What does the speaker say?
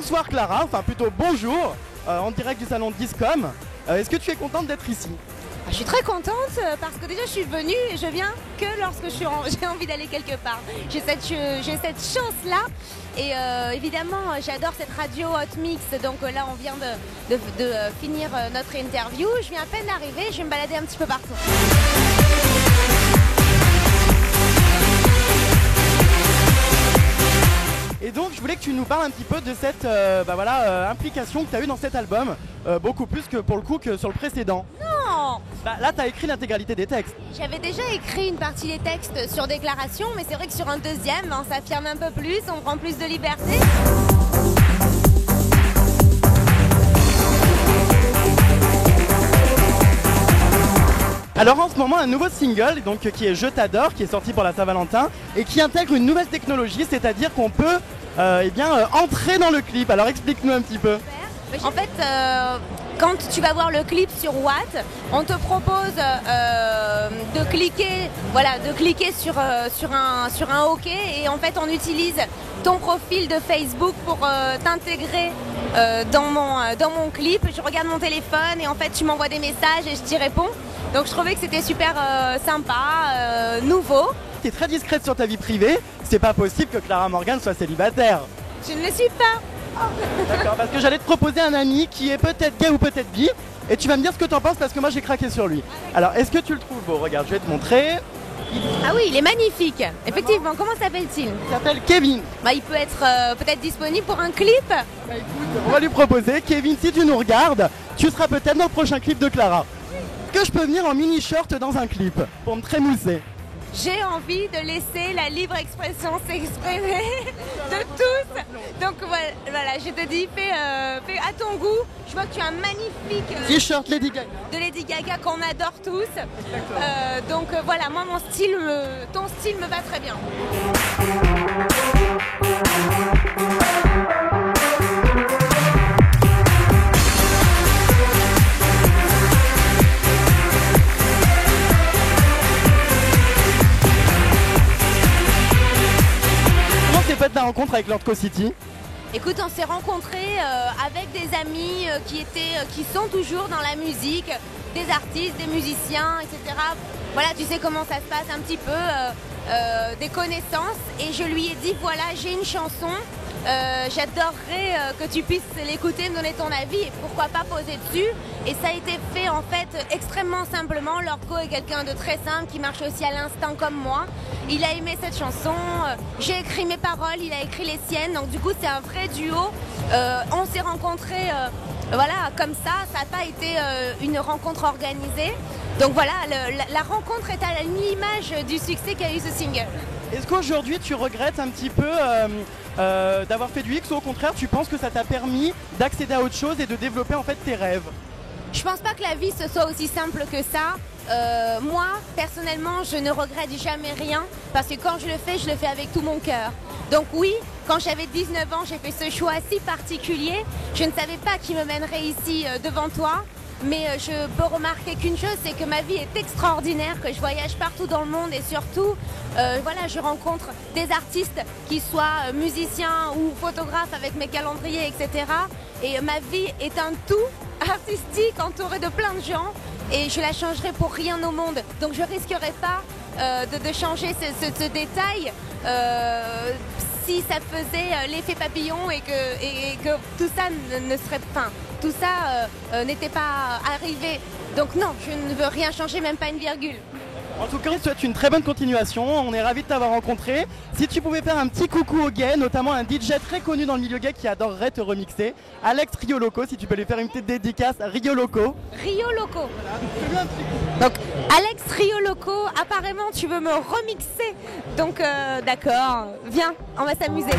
bonsoir Clara, enfin plutôt bonjour, en direct du salon Discom. Est-ce que tu es contente d'être ici ? Je suis très contente parce que déjà je suis venue et je viens que lorsque j'ai envie d'aller quelque part. J'ai cette chance-là et évidemment j'adore cette radio Hot Mix. Donc là on vient de finir notre interview. Je viens à peine d'arriver, je vais me balader un petit peu partout. Et donc je voulais que tu nous parles un petit peu de cette implication que tu as eue dans cet album, beaucoup plus que pour le coup que sur le précédent. Non. Là tu as écrit l'intégralité des textes. J'avais déjà écrit une partie des textes sur déclaration, mais c'est vrai que sur un deuxième, on s'affirme un peu plus, on prend plus de liberté. Alors en ce moment un nouveau single donc, qui est Je t'adore, qui est sorti pour la Saint-Valentin et qui intègre une nouvelle technologie, c'est-à-dire qu'on peut entrer dans le clip. Alors explique-nous un petit peu. En fait, quand tu vas voir le clip sur Watt, on te propose de cliquer sur un OK et en fait on utilise ton profil de Facebook pour t'intégrer dans mon clip. Je regarde mon téléphone et en fait tu m'envoies des messages et je t'y réponds. Donc je trouvais que c'était super sympa, nouveau. Tu es très discrète sur ta vie privée, c'est pas possible que Clara Morgan soit célibataire. Je ne le suis pas. D'accord, parce que j'allais te proposer un ami qui est peut-être gay ou peut-être bi, et tu vas me dire ce que t'en penses parce que moi j'ai craqué sur lui. Alors est-ce que tu le trouves beau ? Regarde, je vais te montrer. Ah oui, il est magnifique. Effectivement, comment s'appelle-t-il ? Il s'appelle Kevin. Il peut être peut-être disponible pour un clip. Écoute, on va lui proposer. Kevin, si tu nous regardes, tu seras peut-être dans le prochain clip de Clara. Que je peux venir en mini-shirt dans un clip pour me trémousser. J'ai envie de laisser la libre expression s'exprimer de tous. Donc voilà, je te dis, fais à ton goût. Je vois que tu as un magnifique T-shirt Lady Gaga. De Lady Gaga qu'on adore tous. Donc voilà, moi ton style me va très bien. Faites la rencontre avec Lord Co-City. Écoute, on s'est rencontrés avec des amis qui sont toujours dans la musique, des artistes, des musiciens, etc. Voilà, tu sais comment ça se passe un petit peu, des connaissances. Et je lui ai dit, voilà, j'ai une chanson, j'adorerais que tu puisses l'écouter, me donner ton avis et pourquoi pas poser dessus. Et ça a été fait en fait extrêmement simplement. Lord Co est quelqu'un de très simple qui marche aussi à l'instinct comme moi. Il a aimé cette chanson, j'ai écrit mes paroles, il a écrit les siennes, donc du coup c'est un vrai duo. On s'est rencontrés comme ça n'a pas été une rencontre organisée. Donc voilà, la rencontre est à l'image du succès qu'a eu ce single. Est-ce qu'aujourd'hui tu regrettes un petit peu d'avoir fait du X ou au contraire tu penses que ça t'a permis d'accéder à autre chose et de développer en fait tes rêves ? Je pense pas que la vie ce soit aussi simple que ça. Moi, personnellement, je ne regrette jamais rien parce que quand je le fais avec tout mon cœur. Donc oui, quand j'avais 19 ans, j'ai fait ce choix si particulier. Je ne savais pas qui me mènerait ici devant toi. Mais je peux remarquer qu'une chose, c'est que ma vie est extraordinaire, que je voyage partout dans le monde et surtout, je rencontre des artistes qui soient musiciens ou photographes avec mes calendriers, etc. Et ma vie est un tout artistique entouré de plein de gens et je la changerai pour rien au monde. Donc je risquerai pas de changer ce détail si ça faisait l'effet papillon et que tout ça ne serait pas... Tout ça n'était pas arrivé. Donc non, je ne veux rien changer, même pas une virgule. En tout cas, je te souhaite une très bonne continuation. On est ravis de t'avoir rencontré. Si tu pouvais faire un petit coucou aux gays, notamment un DJ très connu dans le milieu gay qui adorerait te remixer, Alex Rio Loco, si tu peux lui faire une petite dédicace, Rio Loco. Rio Loco. Voilà. Donc Alex Rio Loco, apparemment tu veux me remixer. Donc d'accord, viens, on va s'amuser.